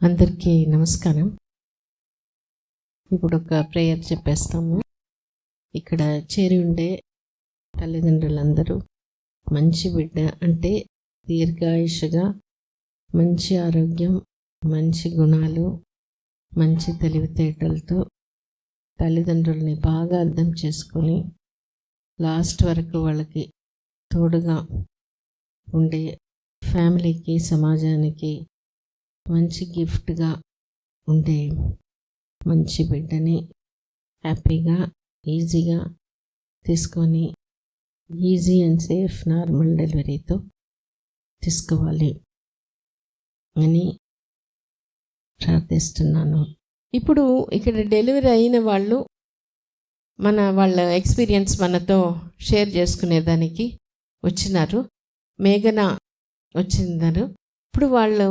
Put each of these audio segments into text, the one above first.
అందరికీ నమస్కారం. ఇప్పుడు ఒక ప్రేయర్ చెప్పేస్తాము. ఇక్కడ చేరి ఉండే తల్లిదండ్రులందరూ మంచి బిడ్డ అంటే దీర్ఘాయుషగా, మంచి ఆరోగ్యం, మంచి గుణాలు, మంచి తెలివితేటలతో తల్లిదండ్రుల్ని బాగా అర్థం చేసుకొని లాస్ట్ వరకు వాళ్ళకి తోడుగా ఉండే ఫ్యామిలీకి, సమాజానికి మంచి గిఫ్ట్గా ఉండే మంచి బిడ్డని హ్యాపీగా, ఈజీగా తీసుకొని ఈజీ అండ్ సేఫ్ నార్మల్ డెలివరీతో తీసుకోవాలి అని ప్రార్థిస్తున్నాను. ఇప్పుడు ఇక్కడ డెలివరీ అయిన వాళ్ళు వాళ్ళ ఎక్స్పీరియన్స్ మనతో షేర్ చేసుకునేదానికి వచ్చినారు. మేఘన వచ్చినారు. ఇప్పుడు వాళ్ళు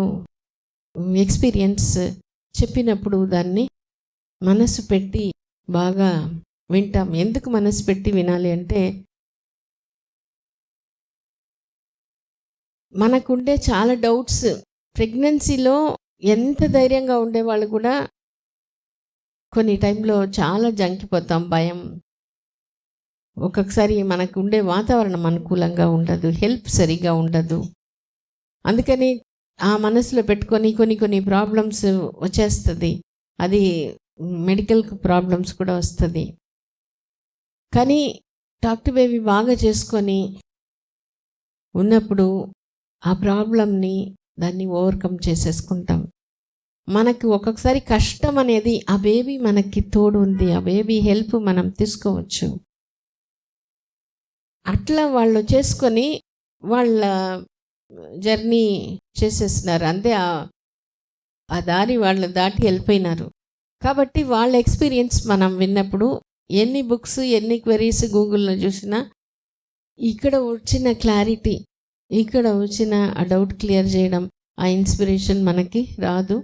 ఎక్స్పీరియన్స్ చెప్పినప్పుడు దాన్ని మనసు పెట్టి బాగా వింటాం. ఎందుకు మనసు పెట్టి వినాలి అంటే, మనకుండే చాలా డౌట్స్. ప్రెగ్నెన్సీలో ఎంత ధైర్యంగా ఉండేవాళ్ళు కూడా కొన్ని టైంలో చాలా జంకిపోతాం. భయం, ఒక్కొక్కసారి మనకు ఉండే వాతావరణం అనుకూలంగా ఉండదు, హెల్ప్ సరిగా ఉండదు. అందుకని ఆ మనసులో పెట్టుకొని కొన్ని ప్రాబ్లమ్స్ వచ్చేస్తుంది. అది మెడికల్ ప్రాబ్లమ్స్ కూడా వస్తుంది. కానీ టాక్ టు బేబీ బాగా చేసుకొని ఉన్నప్పుడు ఆ ప్రాబ్లమ్ని దాన్ని ఓవర్కమ్ చేసేసుకుంటాం. మనకు ఒక్కొక్కసారి కష్టం అనేది ఆ బేబీ మనకి తోడు ఉంది, ఆ బేబీ హెల్ప్ మనం తీసుకోవచ్చు. అట్లా వాళ్ళు చేసుకొని వాళ్ళ జర్నీ చేసేస్తున్నారు. అంతే, ఆ దారి వాళ్ళు దాటి వెళ్ళిపోయినారు. కాబట్టి వాళ్ళ ఎక్స్పీరియన్స్ మనం విన్నప్పుడు ఎన్ని బుక్స్, ఎన్ని క్వెరీస్ గూగుల్లో చూసినా ఇక్కడ వచ్చిన క్లారిటీ, ఇక్కడ వచ్చిన ఆ డౌట్ క్లియర్ చేయడం, ఆ ఇన్స్పిరేషన్ మనకి రాదు.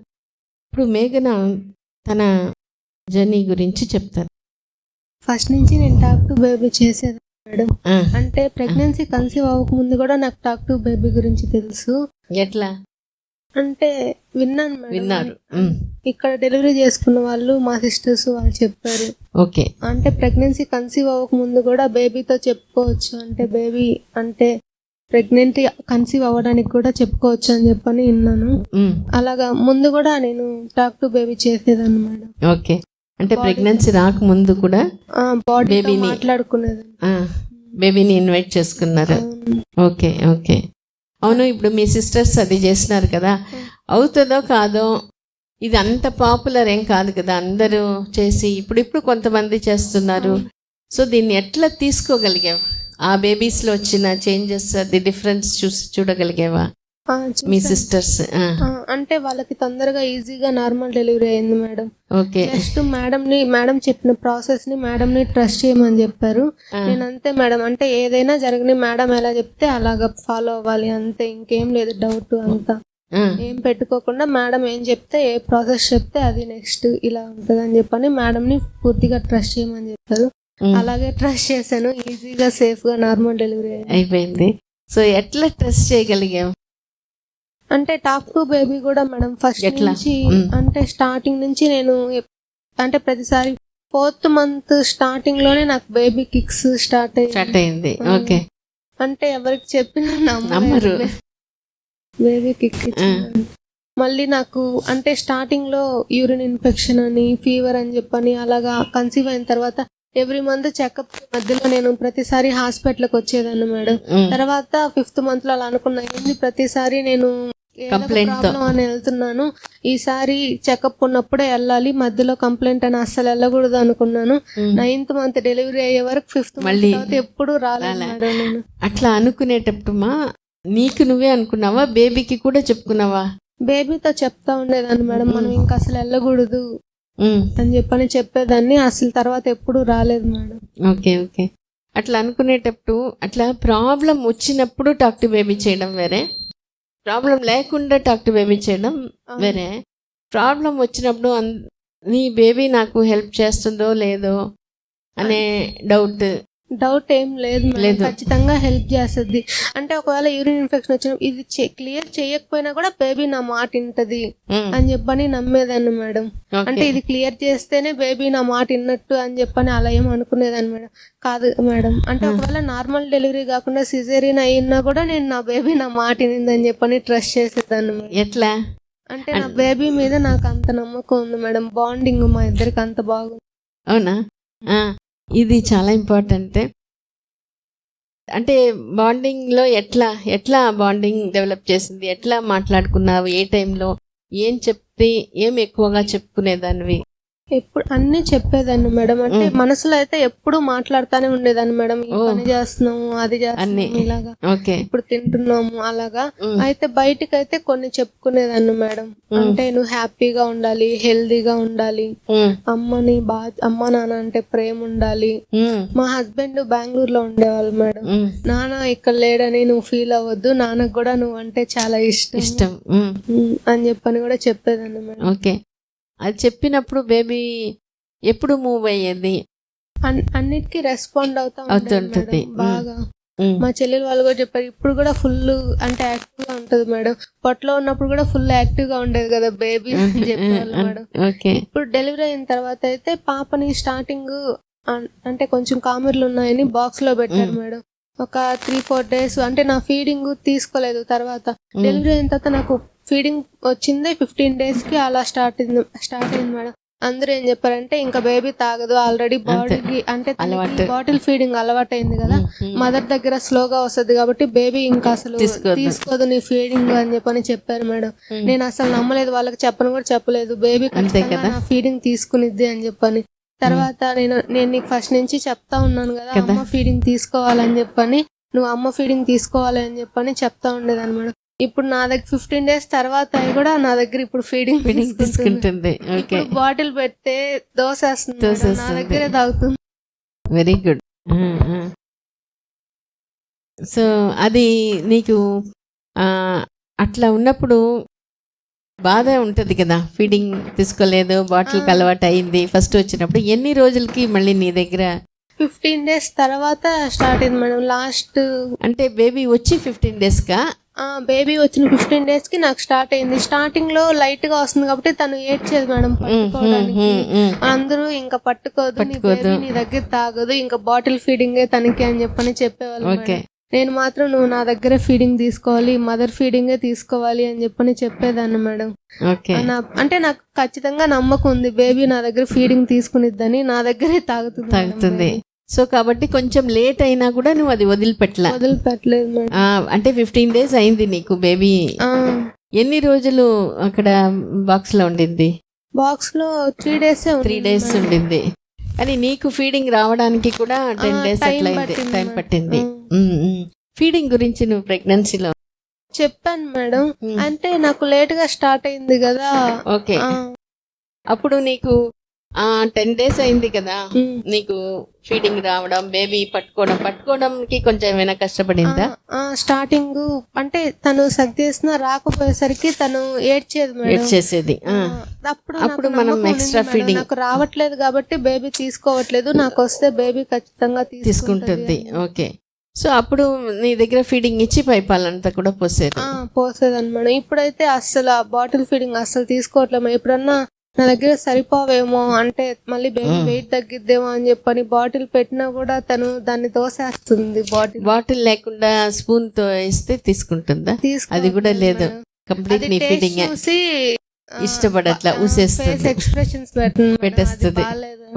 ఇప్పుడు మేఘన తన జర్నీ గురించి చెప్తారు. ఫస్ట్ నుంచి నేను టాక్ టు బేబీ చేసేది మేడం. అంటే ప్రెగ్నెన్సీ కన్సీవ్ అవ్వకముందు కూడా నాకు టాక్ టు బేబీ గురించి తెలుసు. ఎట్లా అంటే విన్నాను మేడం. విన్నారు? ఇక్కడ డెలివరీ చేసుకున్న వాళ్ళు, మా సిస్టర్స్ వాళ్ళు చెప్పారు. ఓకే, అంటే ప్రెగ్నెన్సీ కన్సీవ్ అవ్వకముందు కూడా బేబీతో చెప్పుకోవచ్చు, అంటే బేబీ అంటే ప్రెగ్నెంట్ కన్సీవ్ అవ్వడానికి కూడా చెప్పుకోవచ్చు అని చెప్పని విన్నాను. అలాగా ముందు కూడా నేను టాక్ టు బేబీ చేసేదాన్ని మేడం. ఓకే, అంటే ప్రెగ్నెన్సీ రాకముందు కూడా బాడీ మాట్లాడుకునేది, బేబీని ఇన్వైట్ చేసుకున్నారు. ఓకే ఓకే, అవును. ఇప్పుడు మీ సిస్టర్స్ అది చేసినారు కదా, అవుతుందో కాదో, ఇది అంత పాపులర్ ఏం కాదు కదా, అందరూ చేసి ఇప్పుడు కొంతమంది చేస్తున్నారు. సో దీన్ని ఎట్లా తీసుకోగలిగావు? ఆ బేబీస్లో వచ్చిన చేంజెస్, అది డిఫరెన్స్ చూడగలిగేవా మీ సిస్టర్స్? అంటే వాళ్ళకి తొందరగా ఈజీగా నార్మల్ డెలివరీ అయింది మేడం. ఓకే, జస్ట్ మేడం చెప్పిన ప్రాసెస్ ని మేడం ని ట్రస్ట్ చేయమని చెప్పారు. నేను అంతే మేడం, అంటే ఏదైనా జరగని మేడం ఎలా చెప్తే అలాగా ఫాలో అవ్వాలి అంతే, ఇంకేం లేదు. డౌట్ అంతా ఏం పెట్టుకోకుండా మేడం ఏం చెప్తే, ఏ ప్రాసెస్ చెప్తే అది నెక్స్ట్ ఇలా ఉంటుంది అని చెప్పని మేడం ని పూర్తిగా ట్రస్ట్ చేయమని చెప్పారు. అలాగే ట్రస్ట్ చేశాను. ఈజీగా సేఫ్ గా నార్మల్ డెలివరీ అయిపోయింది. సో ఎట్లా ట్రస్ట్ చేయగలిగావు? అంటే టాక్ టు బేబీ కూడా మేడం ఫస్ట్ నుంచి, అంటే స్టార్టింగ్ నుంచి నేను అంటే ప్రతిసారి 4th month స్టార్టింగ్ లోనే నాకు బేబీ కిక్స్ స్టార్ట్ అయింది. ఓకే, అంటే ఎవరికి చెప్పినా నమ్మరు. బేబీ కిక్ మళ్ళీ నాకు అంటే స్టార్టింగ్ లో యూరిన్ ఇన్ఫెక్షన్ అని, ఫీవర్ అని చెప్పని, అలాగా కన్సీవ్ అయిన తర్వాత ఎవ్రీ మంత్ చెకప్ మధ్యలో నేను ప్రతిసారి హాస్పిటల్కి వచ్చేదాన్ని మేడం. తర్వాత 5th month లో అలా అనుకున్నా, ఏంది ప్రతిసారి నేను ప్రాబ్లం అని వెళ్తున్నాను, ఈసారి చెకప్ ఉన్నప్పుడే వెళ్ళాలి, మధ్యలో కంప్లైంట్ అని అస్సలు వెళ్ళకూడదు అనుకున్నాను. 9th month డెలివరీ అయ్యే వరకు 5th month ఎప్పుడు రాలేదు మేడం. నేను అట్లా అనుకునేటప్పుడు నీకు నువ్వే అనుకున్నావా, బేబీకి కూడా చెప్పుకున్నావా? బేబీతో చెప్తా ఉండేదాన్ని మేడం, మనం ఇంకా అసలు వెళ్ళకూడదు అని చెప్పని చెప్పేదాన్ని. అసలు తర్వాత ఎప్పుడు రాలేదు మేడం. ఓకే ఓకే, అట్లా అనుకునేటప్పుడు, అట్లా ప్రాబ్లం వచ్చినప్పుడు టాక్ టు బేబీ చేయడం వేరే, ప్రాబ్లం లేకుండా టాక్ టు బేబీ చేయడం వేరే. ప్రాబ్లం వచ్చినప్పుడు నీ బేబీ నాకు హెల్ప్ చేస్తుందో లేదో అనే డౌట్, డౌట్ ఏం లేదు మేడం, ఖచ్చితంగా హెల్ప్ చేస్తుంది. అంటే ఒకవేళ యూరిన్ ఇన్ఫెక్షన్ వచ్చిన ఇది క్లియర్ చేయకపోయినా కూడా బేబీ నా మాట వింటది అని చెప్పని నమ్మేదాన్ని మేడం. అంటే ఇది క్లియర్ చేస్తేనే బేబీ నా మాట విన్నట్టు అని చెప్పని అలా ఏం అనుకునేదాన్ని మేడం. కాదు మేడం, అంటే ఒకవేళ నార్మల్ డెలివరీ కాకుండా సిజేరియన్ అయినా కూడా నేను నా బేబీ నా మాట వినిందని చెప్పని ట్రస్ట్ చేసేదాన్ని మేడం. ఎట్లా అంటే నా బేబీ మీద నాకు అంత నమ్మకం ఉంది మేడం. బాండింగ్ మా ఇద్దరికి అంత బాగుంది. అవునా? ఇది చాలా ఇంపార్టెంట్. అంటే బాండింగ్లో ఎట్లా బాండింగ్ డెవలప్ చేసింది? ఎట్లా మాట్లాడుకున్నావు? ఏ టైంలో ఏం చెప్తే ఏం ఎక్కువగా చెప్పుకునేదానివి? ఎప్పుడు అన్ని చెప్పేదాన్ని మేడం. అంటే మనసులో అయితే ఎప్పుడు మాట్లాడుతానే ఉండేదాన్ని మేడం. ఈ పని చేస్తున్నాము, అది చేస్తున్నాము, ఇలాగా ఇప్పుడు తింటున్నాము అలాగా. అయితే బయటికి అయితే కొన్ని చెప్పుకునేదాన్ని మేడం. అంటే నువ్వు హ్యాపీగా ఉండాలి, హెల్దీగా ఉండాలి, అమ్మ నాన్న అంటే ప్రేమ ఉండాలి. మా హస్బెండ్ బెంగళూరులో ఉండేవాళ్ళు మేడం. నాన్న ఇక్కడ లేడని నువ్వు ఫీల్ అవ్వద్దు, నాన్నకు కూడా నువ్వు అంటే చాలా ఇష్టం అని చెప్పని కూడా చెప్పేదాన్ని మేడం. ఓకే, అది చెప్పినప్పుడు బేబీ ఎప్పుడు మూవ్ అయ్యేది? అన్నిటికీ రెస్పాండ్ అవుతుంటది బాగా. మా చెల్లెలు వాళ్ళు కూడా చెప్పారు, ఇప్పుడు కూడా ఫుల్ అంటే యాక్టివ్ గా ఉంటది మేడం. పొట్టలో ఉన్నప్పుడు కూడా ఫుల్ యాక్టివ్ గా ఉండేది కదా బేబీ అని చెప్పేవాళ్ళు మేడం. ఇప్పుడు డెలివరీ అయిన తర్వాత అయితే పాపని స్టార్టింగ్ అంటే కొంచెం కామెర్లు ఉన్నాయని బాక్స్ లో పెట్టారు మేడం. ఒక 3-4 days అంటే నా ఫీడింగ్ తీసుకోలేదు. తర్వాత డెలివరీ అయిన తర్వాత నాకు ఫీడింగ్ వచ్చింది 15 days కి అలా స్టార్ట్ అయింది మేడం. అందరూ ఏం చెప్పారంటే ఇంకా బేబీ తాగదు, ఆల్రెడీ బాడీకి అంటే బాటిల్ ఫీడింగ్ అలవాటు అయింది కదా, మదర్ దగ్గర స్లోగా వస్తుంది కాబట్టి బేబీ ఇంకా అసలు తీసుకోదు నీ ఫీడింగ్ అని చెప్పారు మేడం. నేను అసలు నమ్మలేదు, వాళ్ళకి చెప్పను కూడా చెప్పలేదు. బేబీ నా ఫీడింగ్ తీసుకునిద్ది అని చెప్పని. తర్వాత నేను నీకు ఫస్ట్ నుంచి చెప్తా ఉన్నాను కదా అమ్మ ఫీడింగ్ తీసుకోవాలని చెప్పని, నువ్వు అమ్మ ఫీడింగ్ తీసుకోవాలి అని చెప్పని చెప్తా ఉండేదాన్ని మేడం. ఇప్పుడు నా దగ్గర 15 days తర్వాత కూడా నా దగ్గర ఇప్పుడు ఫీడింగ్ తీసుకుంటుంది. బాటిల్ పెడితే దోసేస్తుంది, నా దగ్గరే తాగుతుంది. Very good. సో అది నీకు అట్లా ఉన్నప్పుడు బాధ ఉంటుంది కదా, ఫీడింగ్ తీసుకోలేదు, బాటిల్కి అలవాటు అయింది. ఫస్ట్ వచ్చినప్పుడు ఎన్ని రోజులకి మళ్ళీ నీ దగ్గర? 15 days తర్వాత స్టార్ట్ అయింది మేడం. లాస్ట్ అంటే బేబీ వచ్చి 15 days కా? బేబీ వచ్చిన 15 days కి నాకు స్టార్ట్ అయింది. స్టార్టింగ్ లో లైట్ గా వస్తుంది కాబట్టి తను ఏడ్చేది మేడం పట్టుకోవడానికి. అందరూ ఇంకా పట్టుకోదు, నీ బేబీ నీ దగ్గర తాగదు, ఇంకా బాటిల్ ఫీడింగే తనకి అని చెప్పేవాళ్ళు. నేను మాత్రం నువ్వు నా దగ్గర ఫీడింగ్ తీసుకోవాలి, మదర్ ఫీడింగే తీసుకోవాలి అని చెప్పేదాన్ని మేడం. అంటే నాకు ఖచ్చితంగా నమ్మకం ఉంది బేబీ నా దగ్గర ఫీడింగ్ తీసుకునిద్దని, నా దగ్గరే తాగుతుంది. సో కాబట్టి కొంచెం లేట్ అయినా కూడా నువ్వు అది వదిలిపెట్టలేదు మేడం. అంటే 15 days అయింది నీకు బేబీ. ఎన్ని రోజులు అక్కడ బాక్స్ లో ఉండింది? బాక్స్ లో 3 days ఉండింది. కానీ నీకు ఫీడింగ్ రావడానికి కూడా 10 days అట్లా టైం పట్టింది. ఫీడింగ్ గురించి నువ్వు ప్రెగ్నెన్సీలో చెప్పాను మేడం. అంటే నాకు లేట్ గా స్టార్ట్ అయింది కదా. ఓకే, అప్పుడు నీకు 10 days అయింది కదా నీకు ఫీడింగ్ రావడం, బేబీ పట్టుకోవడానికి కొంచెం ఏమైనా కష్టపడిందా? స్టార్టింగ్ అంటే తను సగ్ చేసినా రాకపోయేసరికి తను ఏడ్చేది. అప్పుడు మనం ఎక్స్ట్రా ఫీడింగ్ నాకు రావట్లేదు కాబట్టి బేబీ తీసుకోవట్లేదు, నాకు వస్తే బేబీ ఖచ్చితంగా తీసుకుంటుంది. ఓకే, సో అప్పుడు నీ దగ్గర ఫీడింగ్ ఇచ్చి పైపాలంతా కూడా పోసేదని మేడం. ఇప్పుడైతే అస్సలు బాటిల్ ఫీడింగ్ అస్సలు తీసుకోవట్లేము. ఎప్పుడన్నా నా దగ్గర సరిపోవేమో అంటే మళ్ళీ బేబీ వెయిట్ తగ్గిద్దేమో అని చెప్పని బాటిల్ పెట్టినా కూడా తను దాన్ని దోసేస్తుంది. బాటిల్ లేకుండా స్పూన్ తో వేస్తే తీసుకుంటుందా? అది కూడా లేదు, కంప్లీట్ నీ ఫీడింగ్ ఇష్టపడట్లా, ఊసేస్తుంది, ఎక్స్ప్రెషన్స్ పెట్టేస్తుంది,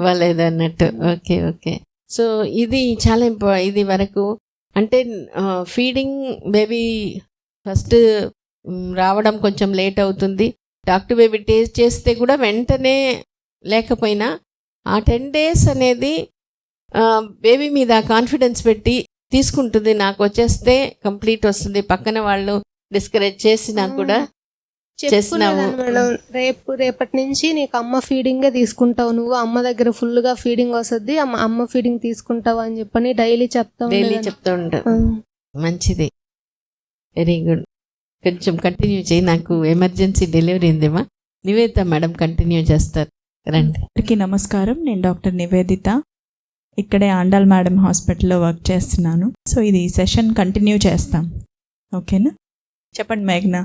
బాలేదు అన్నట్టు. ఓకే ఓకే, సో ఇది చాలా ఇది వరకు అంటే ఫీడింగ్ బేబీ ఫస్ట్ రావడం కొంచెం లేట్ అవుతుంది. డాక్టర్ బేబీ టేస్ట్ చేస్తే కూడా వెంటనే లేకపోయినా ఆ 10 days అనేది బేబీ మీద కాన్ఫిడెన్స్ పెట్టి తీసుకుంటుంది. నాకు వచ్చేస్తే కంప్లీట్ వస్తుంది, పక్కన వాళ్ళు డిస్కరేజ్ చేసినా కూడా చేసినావు. రేపటి నుంచి నీకు అమ్మ ఫీడింగే తీసుకుంటావు, నువ్వు అమ్మ దగ్గర ఫుల్ గా ఫీడింగ్ వస్తుంది, అమ్మ ఫీడింగ్ తీసుకుంటావు అని చెప్పని డైలీ చెప్తా ఉంటావు. మంచిది, వెరీ గుడ్. కొంచెం కంటిన్యూ చేయి, నాకు ఎమర్జెన్సీ డెలివరీ ఉందేమా. నివేదిత మేడం కంటిన్యూ చేస్తారు, రండి. అందరికీ నమస్కారం, నేను డాక్టర్ నివేదిత. ఇక్కడే ఆండాల్ మేడం హాస్పిటల్లో వర్క్ చేస్తున్నాను. సో ఇది సెషన్ కంటిన్యూ చేస్తాం. ఓకేనా? చెప్పండి మేఘ్నా.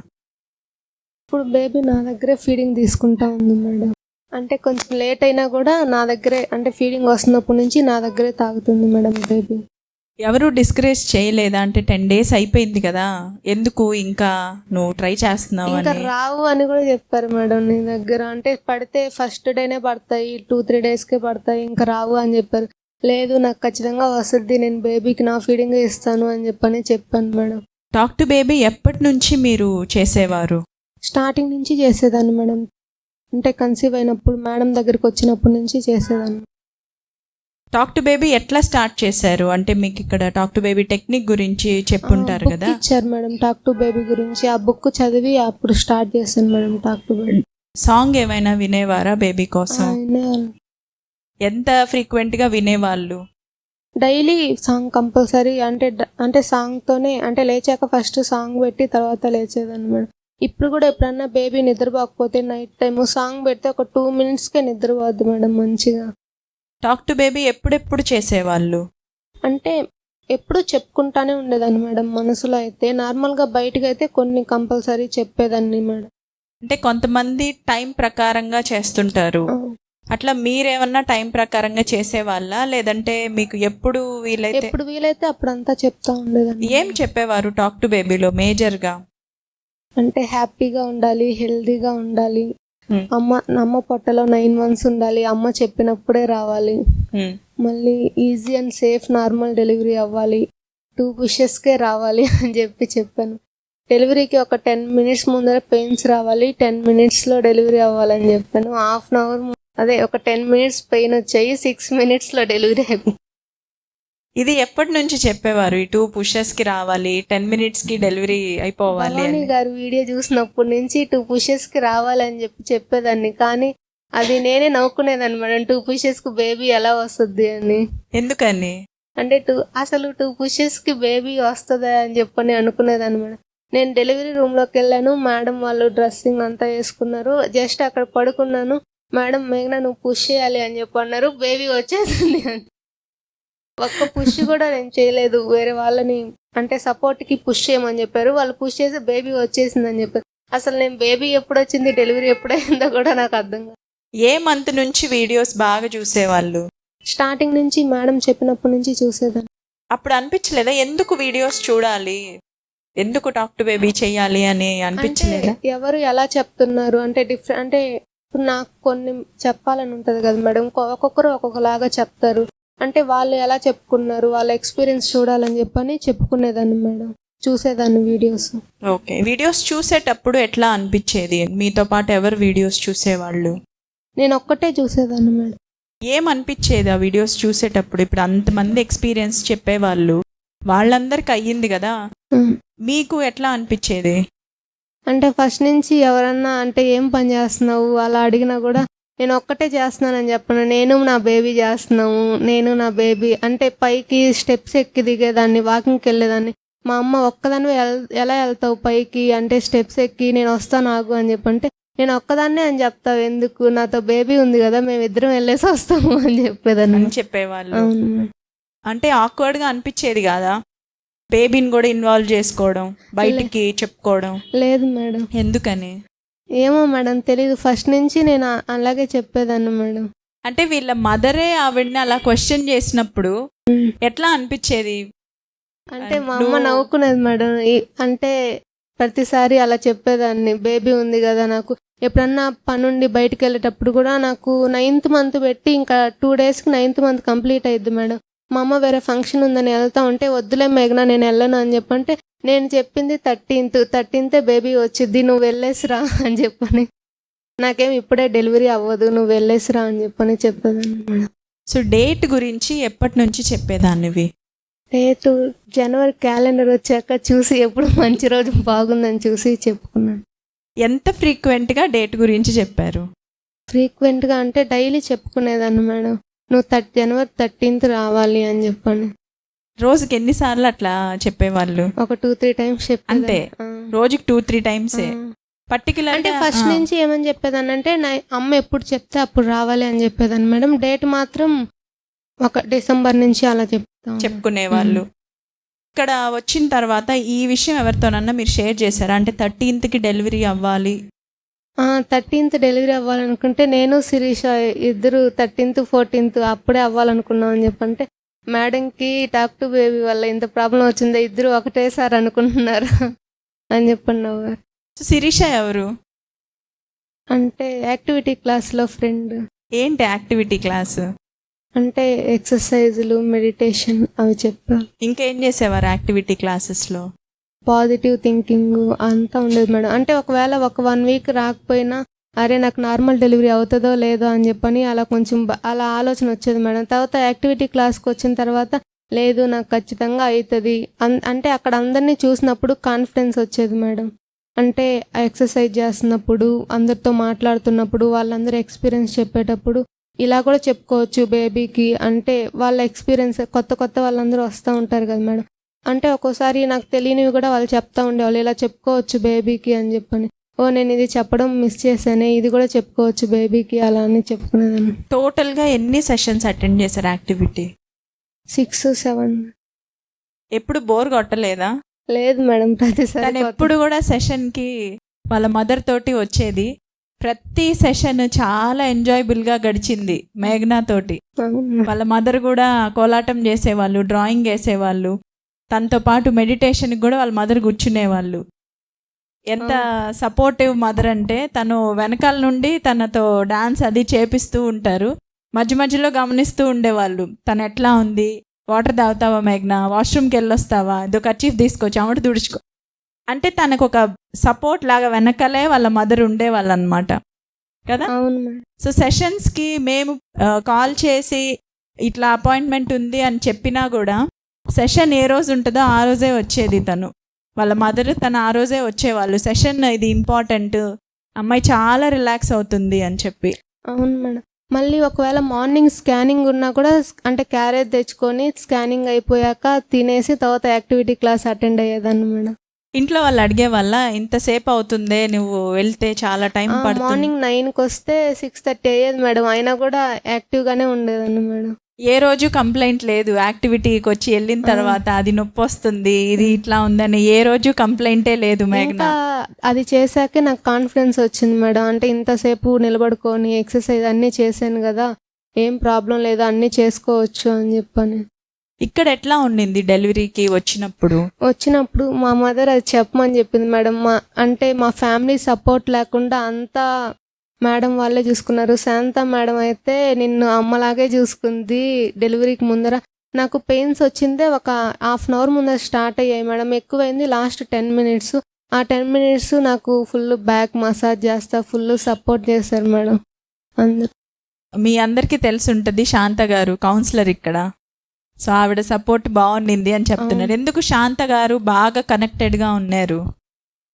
ఇప్పుడు బేబీ నా దగ్గరే ఫీడింగ్ తీసుకుంటా ఉంది మేడం. అంటే కొంచెం లేట్ అయినా కూడా నా దగ్గరే, అంటే ఫీడింగ్ వస్తున్నప్పటి నుంచి నా దగ్గరే తాగుతుంది మేడం బేబీ. ఎవరు డిస్కరేజ్ చేయలేదా? అంటే 10 days అయిపోయింది కదా, ఎందుకు ఇంకా నువ్వు ట్రై చేస్తున్నావు ఇంకా అని? రావు అని కూడా చెప్పారు మేడం నీ దగ్గర. అంటే పడితే ఫస్ట్ డేనే పడతాయి, 2-3 daysకే పడతాయి, ఇంకా రావు అని చెప్పారు. లేదు నాకు ఖచ్చితంగా వస్తుంది, నేను బేబీకి నా ఫీడింగ్ ఇస్తాను అని చెప్పాను మేడం. టాక్ టు బేబీ ఎప్పటి నుంచి మీరు చేసేవారు? స్టార్టింగ్ నుంచి చేసేదాన్ని మేడం. అంటే కన్సీవ్ అయినప్పుడు మేడం దగ్గరికి వచ్చినప్పటి నుంచి చేసేదాన్ని. టాక్ టు బేబీ ఎట్లా స్టార్ట్ చేశారు? అంటే మీకు ఇక్కడ టాక్ టు బేబీ టెక్నిక్ గురించి చెప్పుంటారు బుక్ కదా. ఇచ్చారు మేడం టాక్ టు బేబీ గురించి. ఆ బుక్ చదివి అప్పుడు స్టార్ట్ చేశాను madam talk to baby. Song ఏమైనా వినేవారా బేబీ కోసం? ఎంత ఫ్రీక్వెంట్గా వినేవాళ్ళు? Daily song compulsory. అంటే సాంగ్తోనే, అంటే లేచాక ఫస్ట్ సాంగ్ పెట్టి తర్వాత లేచేదాన్ని మేడం. ఇప్పుడు కూడా ఎప్పుడన్నా బేబీ నిద్రపోకపోతే నైట్ టైము సాంగ్ పెడితే ఒక 2 minutesకే నిద్రపోద్ది మేడం మంచిగా. టాక్ టు బేబీ ఎప్పుడెప్పుడు చేసేవాళ్ళు? అంటే ఎప్పుడు చెప్పుకుంటానే ఉండేదాన్ని మేడం మనసులో అయితే. నార్మల్గా బయటకు అయితే కొన్ని కంపల్సరీ చెప్పేదాన్ని మేడం. అంటే కొంతమంది టైం ప్రకారంగా చేస్తుంటారు, అట్లా మీరేమన్నా టైం ప్రకారంగా చేసేవాళ్ళ, లేదంటే మీకు ఎప్పుడు వీలైతే అప్పుడంతా చెప్తా ఉండేదాన్ని. ఏం చెప్పేవారు టాక్ టు బేబీలో మేజర్గా? అంటే హ్యాపీగా ఉండాలి, హెల్దీగా ఉండాలి, అమ్మ పొట్టలో 9 months ఉండాలి, అమ్మ చెప్పినప్పుడే రావాలి, మళ్ళీ easy and safe normal delivery అవ్వాలి, 2 pushesకే రావాలి అని చెప్పాను. డెలివరీకి ఒక 10 minutes ముందర పెయిన్స్ రావాలి, 10 minutesలో డెలివరీ అవ్వాలని చెప్పాను. హాఫ్ అన్ అవర్ ఒక 10 minutes పెయిన్ వచ్చాయి, 6 minutesలో డెలివరీ అయిపోయింది. ఇది ఎప్పటి నుంచి చెప్పేవారు? ఈ 2 pushesకి రావాలి, 10 minutesకి డెలివరీ అయిపోవాలి భవానీ గారు వీడియో చూసినప్పటి నుంచి 2 pushesకి రావాలి అని చెప్పేదాన్ని. కానీ అది నేనే నవ్వుకునేదాన్ని మేడం, 2 pushesకి బేబీ ఎలా వస్తుంది అని. ఎందుకని? అంటే 2 pushesకి బేబీ వస్తుందా అని చెప్పని అనుకునేదాన్ని మేడం. నేను డెలివరీ రూమ్లోకి వెళ్ళాను, మేడం వాళ్ళు డ్రెస్సింగ్ అంతా వేసుకున్నారు, జస్ట్ అక్కడ పడుకున్నాను. మేడం మేఘ్నా నువ్వు పుష్ చేయాలి అని చెప్పన్నారు, బేబీ వచ్చేసింది అని. ఒక్క పుష్ కూడా నేను చేయలేదు, వేరే వాళ్ళని అంటే సపోర్ట్కి పుష్ చేయమని చెప్పారు, వాళ్ళు పుష్ చేసి బేబీ వచ్చేసింది అని చెప్పారు. అసలు నేను బేబీ ఎప్పుడు వచ్చింది, డెలివరీ ఎప్పుడైందో కూడా నాకు అర్థం కాదు. ఏ మంత్ నుంచి వీడియోస్ బాగా చూసేవాళ్ళు? స్టార్టింగ్ నుంచి మేడం చెప్పినప్పటి నుంచి చూసేదాన్ని. అప్పుడు అనిపించలేదా ఎందుకు వీడియోస్ చూడాలి, ఎందుకు టాక్ టు బేబీ చేయాలి అని అనిపించలేదా? ఎవరు ఎలా చెప్తున్నారు అంటే డిఫరెంట్, అంటే ఇప్పుడు నాకు కొన్ని చెప్పాలని ఉంటుంది కదా మేడం, ఒక్కొక్కరు ఒక్కొక్కలాగా చెప్తారు. అంటే వాళ్ళు ఎలా చెప్పుకున్నారు, వాళ్ళ ఎక్స్పీరియన్స్ చూడాలని చెప్పని చెప్పుకునేదాన్ని మేడం, చూసేదాన్ని వీడియోస్. ఓకే, వీడియోస్ చూసేటప్పుడు ఎట్లా అనిపించేది? మీతో పాటు ఎవరు వీడియోస్ చూసేవాళ్ళు? నేను ఒక్కటే చూసేదాన్ని మేడం. ఏమనిపించేది ఆ వీడియోస్ చూసేటప్పుడు? ఇప్పుడు అంతమంది ఎక్స్పీరియన్స్ చెప్పేవాళ్ళు, వాళ్ళందరికి అయ్యింది కదా, మీకు ఎట్లా అనిపించేది? అంటే ఫస్ట్ నుంచి ఎవరన్నా అంటే ఏం పని చేస్తున్నావు అలా అడిగినా కూడా నేను ఒక్కటే చేస్తున్నానని చెప్పను, నేను నా బేబీ చేస్తున్నాము, నేను నా బేబీ అంటే పైకి స్టెప్స్ ఎక్కి దిగేదాన్ని, వాకింగ్కి వెళ్ళేదాన్ని. మా అమ్మ ఒక్కదాన్ని ఎలా వెళ్తావు పైకి అంటే స్టెప్స్ ఎక్కి, నేను వస్తాను ఆగు అని చెప్పంటే నేను ఒక్కదాన్నే అని చెప్తావు ఎందుకు, నాతో బేబీ ఉంది కదా మేమిద్దరం వెళ్ళేసి వస్తాము అని చెప్పేదాన్ని చెప్పేవాళ్ళు. అంటే ఆక్వర్డ్గా అనిపించేది కాదా బేబీని కూడా ఇన్వాల్వ్ చేసుకోవడం, బయటికి చెప్పుకోవడం? లేదు మేడం. ఎందుకని? ఏమో మేడం తెలీదు, ఫస్ట్ నుంచి నేను అలాగే చెప్పేదాన్ని మేడం. అంటే వీళ్ళ మదరే ఆవిడని అలా క్వశ్చన్ చేసినప్పుడు ఎట్లా అనిపించేది? అంటే మా అమ్మ నవ్వుకునేది మేడం. అంటే ప్రతిసారి అలా చెప్పేదాన్ని, బేబీ ఉంది కదా నాకు. ఎప్పుడన్నా పనుండి బయటకు వెళ్ళేటప్పుడు కూడా నాకు 9th month పెట్టి ఇంకా 2 daysకి 9th month కంప్లీట్ అయ్యిద్ది మేడం. మా అమ్మ వేరే ఫంక్షన్ ఉందని వెళ్తా ఉంటే వద్దులే మేఘనా నేను వెళ్ళను అని చెప్పంటే నేను చెప్పింది 13th బేబీ వచ్చిద్ది, నువ్వు వెళ్ళేసిరా అని చెప్పని. నాకేం ఇప్పుడే డెలివరీ అవ్వదు, నువ్వు వెళ్ళేసిరా అని చెప్పని చెప్పేదాన్ని మేడం. సో డేట్ గురించి ఎప్పటి నుంచి చెప్పేదాన్నివి? డేట్ జనవరి క్యాలెండర్ వచ్చాక చూసి ఎప్పుడు మంచి రోజు బాగుందని చూసి చెప్పుకున్నాను. ఎంత ఫ్రీక్వెంట్గా డేట్ గురించి చెప్పారు? ఫ్రీక్వెంట్గా అంటే డైలీ చెప్పుకునేదాన్ని మేడం, నువ్వు జనవరి 13th రావాలి అని చెప్పండి. రోజుకి ఎన్నిసార్లు అట్లా చెప్పేవాళ్ళు? ఒక 2-3 times అంతే, రోజుకి 2-3 times పర్టికులర్? అంటే ఫస్ట్ నుంచి ఏమని చెప్పేదాన్ని అంటే అమ్మ ఎప్పుడు చెప్తే అప్పుడు రావాలి అని చెప్పేదాన్ని మేడం. డేట్ మాత్రం ఒక డిసెంబర్ నుంచి అలా చెప్పుకునేవాళ్ళు. ఇక్కడ వచ్చిన తర్వాత ఈ విషయం ఎవరితోనన్నా మీరు షేర్ చేశారా? అంటే 13th డెలివరీ అవ్వాలి. 13th డెలివరీ అవ్వాలనుకుంటే నేను శిరీష ఇద్దరు 13th 14th అప్పుడే అవ్వాలనుకున్నాం అని చెప్పంటే మేడంకి టాక్ టు బేబీ వల్ల ఇంత ప్రాబ్లం వచ్చిందో ఇద్దరు ఒకటేసారి అనుకుంటున్నారు అని చెప్పండి నవ్వారు. శిరీష ఎవరు? అంటే యాక్టివిటీ క్లాస్లో ఫ్రెండ్. ఏంటి యాక్టివిటీ క్లాస్? అంటే ఎక్సర్సైజులు, మెడిటేషన్ అవి చెప్పారు. ఇంకేం చేసేవారు యాక్టివిటీ క్లాసెస్లో? పాజిటివ్ థింకింగ్ అంతా ఉండేది మేడం. అంటే ఒకవేళ ఒక 1 వీక్ రాకపోయినా అరే నాకు నార్మల్ డెలివరీ అవుతుందో లేదో అని చెప్పని అలా కొంచెం అలా ఆలోచన వచ్చేది మేడం. తర్వాత యాక్టివిటీ క్లాస్కి వచ్చిన తర్వాత లేదు నాకు ఖచ్చితంగా అవుతుంది అంటే అక్కడ అందరినీ చూసినప్పుడు కాన్ఫిడెన్స్ వచ్చేది మేడం. అంటే ఎక్సర్సైజ్ చేస్తున్నప్పుడు, అందరితో మాట్లాడుతున్నప్పుడు, వాళ్ళందరూ ఎక్స్పీరియన్స్ చెప్పేటప్పుడు ఇలా కూడా చెప్పుకోవచ్చు బేబీకి. అంటే వాళ్ళ ఎక్స్పీరియన్స్ కొత్త వాళ్ళందరూ వస్తూ ఉంటారు కదా మేడం. అంటే ఒక్కోసారి నాకు తెలియనివి కూడా వాళ్ళు చెప్తా ఉండేవాళ్ళు, ఇలా చెప్పుకోవచ్చు బేబీకి అని చెప్పని. నేను ఇది చెప్పడం మిస్ చేశానే, ఇది కూడా చెప్పుకోవచ్చు బేబీకి అలా అని చెప్పుకునేదాన్ని. టోటల్గా ఎన్ని సెషన్స్ అటెండ్ చేశారు యాక్టివిటీ? 6-7. ఎప్పుడు బోర్ కొట్టలేదా? లేదు మేడం, ప్రతిసారి ఎప్పుడు కూడా సెషన్కి వాళ్ళ మదర్ తోటి వచ్చేది. ప్రతి సెషన్ చాలా ఎంజాయబుల్గా గడిచింది మేఘనా తోటి. వాళ్ళ మదర్ కూడా కోలాటం చేసేవాళ్ళు, డ్రాయింగ్ వేసేవాళ్ళు, తనతో పాటు మెడిటేషన్కి కూడా వాళ్ళ మదర్ కూర్చునేవాళ్ళు. ఎంత సపోర్టివ్ మదర్ అంటే తను వెనకాల నుండి తనతో డాన్స్ అది చేపిస్తూ ఉంటారు, మధ్య మధ్యలో గమనిస్తూ ఉండేవాళ్ళు. తను ఎట్లా ఉంది, వాటర్ తాగుతావా మేఘనా, వాష్రూమ్కి వెళ్ళొస్తావా, ఇదో కర్చీఫ్ తీసుకొచ్చి అమ్మట తుడుచుకో అంటే తనకు ఒక సపోర్ట్ లాగా వెనకాలే వాళ్ళ మదర్ ఉండేవాళ్ళు అనమాట కదా. సో సెషన్స్కి మేము కాల్ చేసి ఇట్లా అపాయింట్మెంట్ ఉంది అని చెప్పినా కూడా సెషన్ ఏ రోజు ఉంటుందో ఆ రోజే వచ్చేది తను. వాళ్ళ మదర్ తను ఆ రోజే వచ్చేవాళ్ళు. సెషన్ ఇది ఇంపార్టెంట్, అమ్మాయి చాలా రిలాక్స్ అవుతుంది అని చెప్పి. అవును మేడం. మళ్ళీ ఒకవేళ మార్నింగ్ స్కానింగ్ ఉన్నా కూడా అంటే క్యారేజ్ తెచ్చుకొని స్కానింగ్ అయిపోయాక తినేసి తర్వాత యాక్టివిటీ క్లాస్ అటెండ్ అయ్యేదాన్ని మేడం. ఇంట్లో వాళ్ళు అడిగే వల్ల ఇంతసేపు అవుతుందే నువ్వు వెళ్తే చాలా టైం పడుతుంది. మార్నింగ్ 9కి వస్తే 6:30 అయ్యేది మేడం, అయినా కూడా యాక్టివ్గానే ఉండేదాన్ని మేడం. ఏ రోజు కంప్లైంట్ లేదు యాక్టివిటీకి వచ్చి వెళ్ళిన తర్వాత అది నొప్పి వస్తుంది ఇది ఇట్లా ఉందని ఏ రోజు కంప్లైంటే లేదు మేఘనా. అది చేశాకే నాకు కాన్ఫిడెన్స్ వచ్చింది మేడం. అంటే ఇంతసేపు నిలబడుకొని ఎక్సర్సైజ్ అన్నీ చేశాను కదా, ఏం ప్రాబ్లం లేదు, అన్నీ చేసుకోవచ్చు అని చెప్పని. ఇక్కడ ఎట్లా ఉండింది డెలివరీకి వచ్చినప్పుడు? మా మదర్ అది చెప్పమని చెప్పింది మేడం. మా ఫ్యామిలీ సపోర్ట్ లేకుండా అంతా మేడం వాళ్ళే చూసుకున్నారు. శాంత మేడం అయితే నిన్ను అమ్మలాగే చూసుకుంది. డెలివరీకి ముందర నాకు పెయిన్స్ వచ్చిందే ఒక 1/2 అవర్ ముందర స్టార్ట్ అయ్యాయి మేడం. ఎక్కువైంది లాస్ట్ 10 minutes. ఆ 10 minutes నాకు ఫుల్ బ్యాక్ మసాజ్ చేస్తా ఫుల్ సపోర్ట్ చేశారు మేడం అందరు. మీ అందరికీ తెలిసి ఉంటుంది శాంత గారు కౌన్సిలర్ ఇక్కడ. సో ఆవిడ సపోర్ట్ బాగుండింది అని చెప్తున్నారు. ఎందుకు శాంత గారు బాగా కనెక్టెడ్గా ఉన్నారు?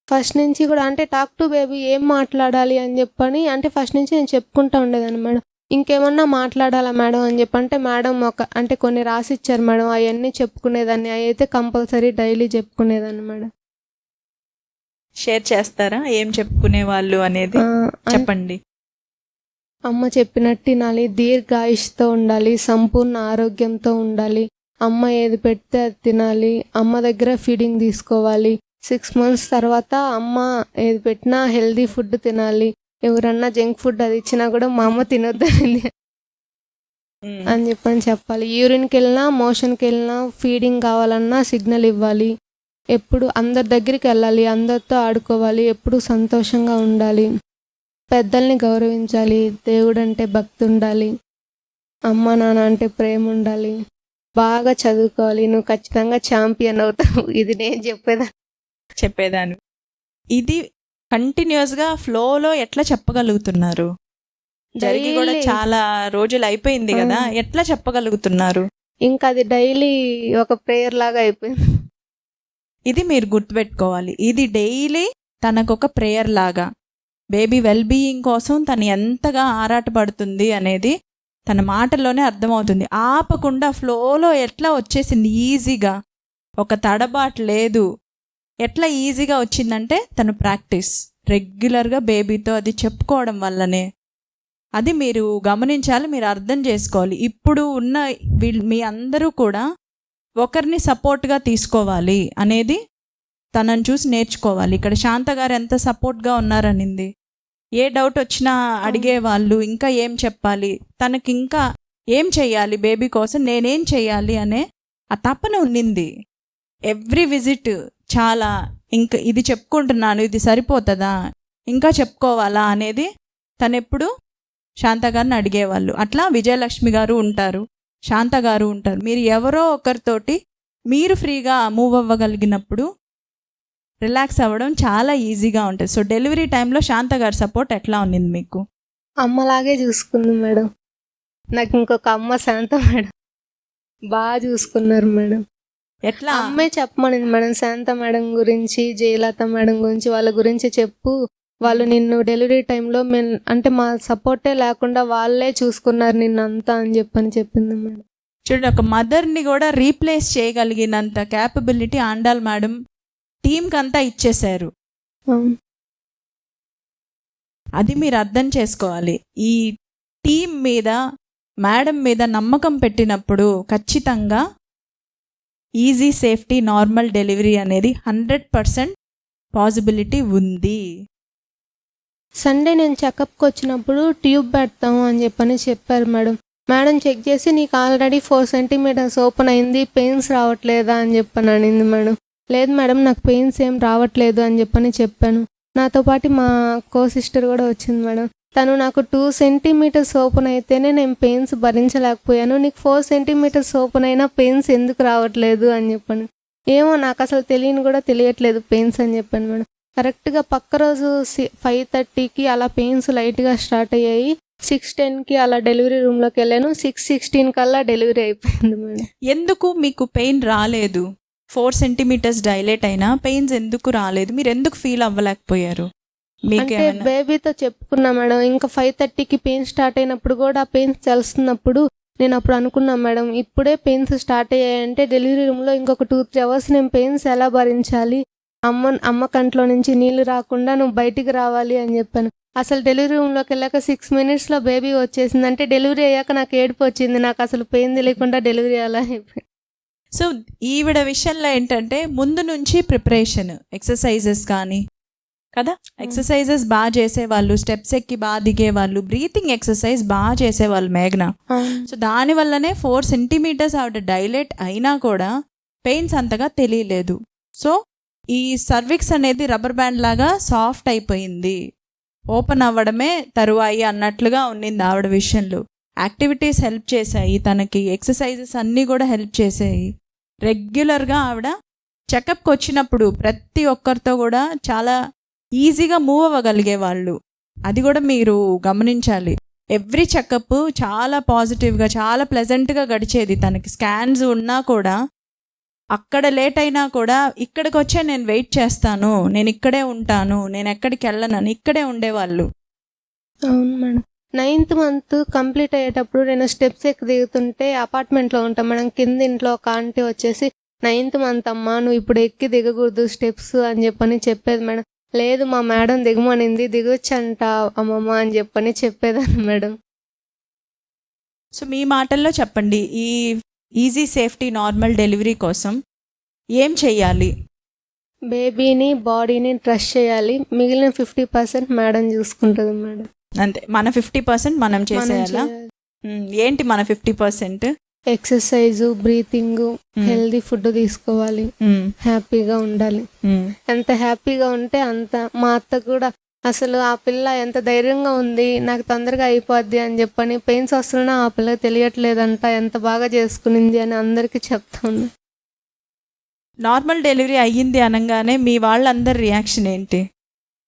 ఫస్ట్ నుంచి కూడా అంటే టాక్ టు బేబీ ఏం మాట్లాడాలి అని చెప్పని అంటే ఫస్ట్ నుంచి నేను చెప్పుకుంటా ఉండేదాన్ని మేడం. ఇంకేమన్నా మాట్లాడాలా మేడం అని చెప్పంటే మేడం అంటే కొన్ని రాసిచ్చారు మేడం, అవన్నీ చెప్పుకునేదాన్ని. అవి అయితే కంపల్సరీ డైలీ చెప్పుకునేదాన్ని మేడం. షేర్ చేస్తారా ఏం చెప్పుకునే వాళ్ళు అనేది? చెప్పండి. అమ్మ చెప్పినట్టు తినాలి, దీర్ఘాయుష్తో ఉండాలి, సంపూర్ణ ఆరోగ్యంతో ఉండాలి, అమ్మ ఏది పెడితే అది తినాలి, అమ్మ దగ్గర ఫీడింగ్ తీసుకోవాలి, 6 months తర్వాత అమ్మ ఏది పెట్టినా హెల్దీ ఫుడ్ తినాలి, ఎవరన్నా జంక్ ఫుడ్ అది ఇచ్చినా కూడా మా అమ్మ తినొద్దని అని చెప్పాలి. యూరిన్కి వెళ్ళినా మోషన్కి వెళ్ళినా ఫీడింగ్ కావాలన్నా సిగ్నల్ ఇవ్వాలి, ఎప్పుడు అందరి దగ్గరికి వెళ్ళాలి, అందరితో ఆడుకోవాలి, ఎప్పుడు సంతోషంగా ఉండాలి, పెద్దల్ని గౌరవించాలి, దేవుడు అంటే భక్తి ఉండాలి, అమ్మ నాన్న అంటే ప్రేమ ఉండాలి, బాగా చదువుకోవాలి, నువ్వు ఖచ్చితంగా ఛాంపియన్ అవుతావు. ఇది నేను చెప్పేదాన్ని. ఇది కంటిన్యూస్గా ఫ్లోలో ఎట్లా చెప్పగలుగుతున్నారు? జరిగి కూడా చాలా రోజులు అయిపోయింది కదా, ఎట్లా చెప్పగలుగుతున్నారు? ఇంకా అది డైలీ ఒక ప్రేయర్ లాగా అయిపోయింది. ఇది మీరు గుర్తుపెట్టుకోవాలి, ఇది డైలీ తనకొక ప్రేయర్ లాగా. బేబీ వెల్బీయింగ్ కోసం తను ఎంతగా ఆరాటపడుతుంది అనేది తన మాటల్లోనే అర్థమవుతుంది. ఆపకుండా ఫ్లోలో ఎట్లా వచ్చేసింది ఈజీగా, ఒక తడబాటు లేదు. ఎట్లా ఈజీగా వచ్చిందంటే తను ప్రాక్టీస్ రెగ్యులర్గా బేబీతో అది చెప్పుకోవడం వల్లనే. అది మీరు గమనించాలి, మీరు అర్థం చేసుకోవాలి. ఇప్పుడు ఉన్న మీ అందరూ కూడా ఒకరిని సపోర్ట్గా తీసుకోవాలి అనేది తనని చూసి నేర్చుకోవాలి. ఇక్కడ శాంత గారు ఎంత సపోర్ట్గా ఉన్నారనింది. ఏ డౌట్ వచ్చినా అడిగేవాళ్ళు, ఇంకా ఏం చెప్పాలి, తనకి ఇంకా ఏం చెయ్యాలి, బేబీ కోసం నేనేం చెయ్యాలి అనే ఆ తపన ఉన్నింది. ఎవ్రీ విజిట్ చాలా ఇంకా ఇది చెప్పుకుంటున్నాను, ఇది సరిపోతుందా, ఇంకా చెప్పుకోవాలా అనేది తనెప్పుడు శాంత గారిని అడిగేవాళ్ళు. అట్లా విజయలక్ష్మి గారు ఉంటారు, శాంత గారు ఉంటారు. మీరు ఎవరో ఒకరితోటి మీరు ఫ్రీగా మూవ్ అవ్వగలిగినప్పుడు రిలాక్స్ అవ్వడం చాలా ఈజీగా ఉంటుంది. సో డెలివరీ టైంలో శాంత గారి సపోర్ట్ ఎట్లా ఉన్నింది మీకు? అమ్మలాగే చూసుకుంది మేడం. నాకు ఇంకొక అమ్మ శాంత మేడం, బాగా చూసుకున్నారు మేడం. ఎట్లా? అమ్మే చెప్పమనింది మేడం, శాంత మేడం గురించి, జయలత మేడం గురించి, వాళ్ళ గురించి చెప్పు, వాళ్ళు నిన్ను డెలివరీ టైంలో అంటే మా సపోర్టే లేకుండా వాళ్ళే చూసుకున్నారు నిన్నంతా అని చెప్పింది మేడం. చూడండి, ఒక మదర్ని కూడా రీప్లేస్ చేయగలిగినంత క్యాపబిలిటీ ఆండాల్ మేడం టీంకి అంతా ఇచ్చేశారు. అది మీరు అర్థం చేసుకోవాలి. ఈ టీం మీద, మేడం మీద నమ్మకం పెట్టినప్పుడు ఖచ్చితంగా ఈజీ, సేఫ్టీ, నార్మల్ డెలివరీ అనేది 100% పాసిబిలిటీ ఉంది. సండే నేను చెకప్కి వచ్చినప్పుడు ట్యూబ్ పెడతాము అని చెప్పారు మేడం. మేడం చెక్ చేసి నీకు ఆల్రెడీ 4 సెంటీమీటర్స్ ఓపెన్ అయింది, పెయిన్స్ రావట్లేదా అని అనింది మేడం. లేదు మేడం, నాకు పెయిన్స్ ఏం రావట్లేదు అని చెప్పాను. నాతో పాటు మా కో సిస్టర్ కూడా వచ్చింది మేడం. తను నాకు 2 సెంటీమీటర్స్ ఓపెన్ అయితేనే నేను పెయిన్స్ భరించలేకపోయాను, నీకు 4 సెంటీమీటర్స్ ఓపెన్ అయినా పెయిన్స్ ఎందుకు రావట్లేదు అని చెప్పాను. ఏమో నాకు అసలు తెలియట్లేదు పెయిన్స్ అని చెప్పాను మేడం. కరెక్ట్గా పక్క రోజు 5:30కి అలా పెయిన్స్ లైట్గా స్టార్ట్ అయ్యాయి. 6:10కి అలా డెలివరీ రూమ్లోకి వెళ్ళాను. 6:16 కల్లా డెలివరీ అయిపోయింది మేడం. ఎందుకు మీకు పెయిన్ రాలేదు? 4 సెంటీమీటర్స్ డైలేట్ అయినా పెయిన్స్ ఎందుకు రాలేదు? మీరు ఎందుకు ఫీల్ అవ్వలేకపోయారు? అంటే బేబీతో చెప్పుకున్నా మేడం. ఇంకా 5:30కి పెయిన్ స్టార్ట్ అయినప్పుడు కూడా ఆ పెయిన్స్ తెలుస్తున్నప్పుడు నేను అప్పుడు అనుకున్నా మేడం, ఇప్పుడే పెయిన్స్ స్టార్ట్ అయ్యాయంటే డెలివరీ రూమ్లో ఇంకొక 2-3 అవర్స్ నేను పెయిన్స్ ఎలా భరించాలి, అమ్మ కంట్లో నుంచి నీళ్లు రాకుండా నువ్వు బయటికి రావాలి అని చెప్పాను. అసలు డెలివరీ రూమ్లోకి వెళ్ళాక 6 మినిట్స్లో బేబీ వచ్చేసింది. అంటే డెలివరీ అయ్యాక నాకు ఏడుపు వచ్చింది, నాకు అసలు పెయిన్ తెలియకుండా డెలివరీ అలా అయిపోయింది. సో ఈవిడ విషయంలో ఏంటంటే ముందు నుంచి ప్రిపరేషన్, ఎక్సర్సైజెస్ కానీ కదా, ఎక్సర్సైజెస్ బాగా చేసేవాళ్ళు, స్టెప్స్ ఎక్కి బాగా దిగేవాళ్ళు, బ్రీతింగ్ ఎక్సర్సైజ్ బాగా చేసేవాళ్ళు మేఘ్నా. సో దానివల్లనే 4 సెంటీమీటర్స్ ఆవిడ డైలేట్ అయినా కూడా పెయిన్స్ అంతగా తెలియలేదు. సో ఈ సర్విక్స్ అనేది రబ్బర్ బ్యాండ్ లాగా సాఫ్ట్ అయిపోయింది, ఓపెన్ అవ్వడమే తరువాయి అన్నట్లుగా ఉన్నింది ఆవిడ విషయంలో. యాక్టివిటీస్ హెల్ప్ చేశాయి తనకి, ఎక్సర్సైజెస్ అన్నీ కూడా హెల్ప్ చేసాయి. రెగ్యులర్గా ఆవిడ చెకప్కి వచ్చినప్పుడు ప్రతి ఒక్కరితో కూడా చాలా ఈజీగా మూవ్ అవ్వగలిగేవాళ్ళు. అది కూడా మీరు గమనించాలి. ఎవ్రీ చెకప్ చాలా పాజిటివ్గా, చాలా ప్లెజెంట్గా గడిచేది. తనకి స్కాన్స్ ఉన్నా కూడా, అక్కడ లేట్ అయినా కూడా ఇక్కడికి వచ్చే నేను వెయిట్ చేస్తాను, నేను ఇక్కడే ఉంటాను, నేను ఎక్కడికి వెళ్ళనని ఇక్కడే ఉండేవాళ్ళు. అవును మేడం. 9th మంత్ కంప్లీట్ అయ్యేటప్పుడు నేను స్టెప్స్ ఎక్కి దిగుతుంటే అపార్ట్మెంట్లో ఉంటాం మేడం. కింద ఇంట్లో ఒక ఆంటీ వచ్చేసి 9th మంత్ అమ్మా నువ్వు ఇప్పుడు ఎక్కి దిగకూడదు స్టెప్స్ అని చెప్పేది మేడం. లేదు మా మేడం దిగమనింది, దిగొచ్చంట అమ్మమ్మ అని చెప్పేదాన్ని మేడం. సో మీ మాటల్లో చెప్పండి, ఈ ఈజీ, సేఫ్టీ, నార్మల్ డెలివరీ కోసం ఏం చెయ్యాలి? బేబీని, బాడీని ట్రస్ట్ చేయాలి. మిగిలిన 50% మేడం చూసుకుంటుంది మేడం. అంతే, మన 50% మనం చేసేయాలా? ఏంటి మన 50%? ఎక్సర్సైజ్, బ్రీతింగ్, హెల్దీ ఫుడ్ తీసుకోవాలి, హ్యాపీగా ఉండాలి. ఎంత హ్యాపీగా ఉంటే అంత. మా అత్త కూడా అసలు ఆ పిల్ల ఎంత ధైర్యంగా ఉంది, నాకు తొందరగా అయిపోద్ది అని పెయిన్స్ వస్తున్నా ఆ పిల్లకి తెలియట్లేదంట, ఎంత బాగా చేసుకునింది అని అందరికీ చెప్తా ఉంది. నార్మల్ డెలివరీ అయ్యింది అనగానే మీ వాళ్ళందరి రియాక్షన్ ఏంటి?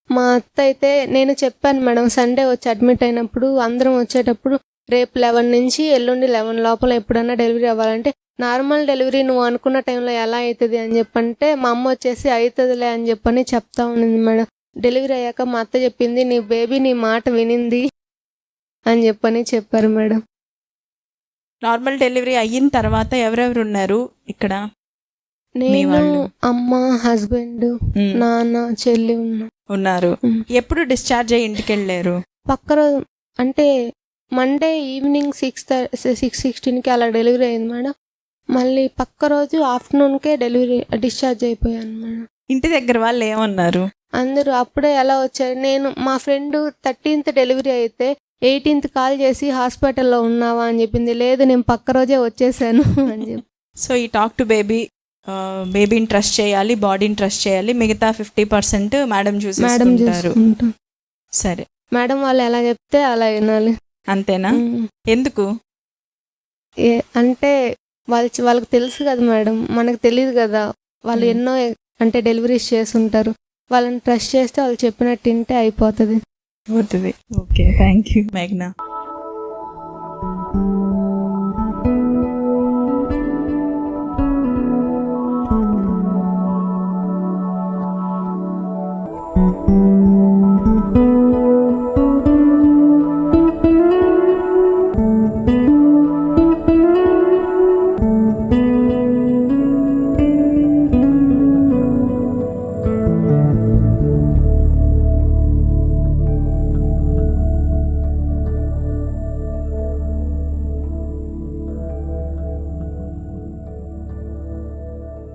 మా అత్త అయితే, నేను చెప్పాను మేడం, సండే వచ్చి అడ్మిట్ అయినప్పుడు అందరం వచ్చేటప్పుడు రేపు 11 నుంచి ఎల్లుండి 11 లోపల ఎప్పుడన్నా డెలివరీ అవ్వాలంటే, నార్మల్ డెలివరీ నువ్వు అనుకున్న టైంలో ఎలా అవుతుంది అని చెప్పంటే మా అమ్మ వచ్చేసి అవుతుందిలే అని చెప్తా ఉన్నింది మేడం. డెలివరీ అయ్యాక మా అత్త చెప్పింది, నీ బేబీ నీ మాట వినింది అని చెప్పారు మేడం. నార్మల్ డెలివరీ అయిన తర్వాత ఎవరెవరు ఉన్నారు ఇక్కడ? నేను, అమ్మ, హస్బెండ్, నాన్న, చెల్లి ఉన్నారు. ఎప్పుడు డిశ్చార్జ్ అయ్యి ఇంటికి వెళ్ళారు? పక్క రోజు అంటే మండే ఈవినింగ్ 6:16కి అలా డెలివరీ అయింది మేడం. మళ్ళీ పక్క రోజు ఆఫ్టర్నూన్కే డిశ్చార్జ్ అయిపోయాను మేడం. ఇంటి దగ్గర వాళ్ళు ఏమన్నారు? అందరూ అప్పుడే ఎలా వచ్చారు, నేను మా ఫ్రెండ్ 13th డెలివరీ అయితే 18th కాల్ చేసి హాస్పిటల్లో ఉన్నావా అని చెప్పింది. లేదు నేను పక్క రోజే వచ్చేసాను అని చెప్పి. సో ఈ టాక్ టు బేబీని ట్రస్ట్ చేయాలి, బాడీని ట్రస్ట్ చేయాలి, మిగతా 50% మేడం చూసుకుంటారు. సరే మేడం వాళ్ళు ఎలా చెప్తే అలా వినాలి. అంతేనా? ఎందుకు? అంటే వాళ్ళకి తెలుసు కదా మేడం, మనకు తెలియదు కదా. వాళ్ళు ఎన్నో అంటే డెలివరీస్ చేస్తుంటారు. వాళ్ళని ట్రస్ట్ చేస్తే వాళ్ళు చెప్పినట్టు వింటే అయిపోతుంది. Okay, thank you మేఘ్నా.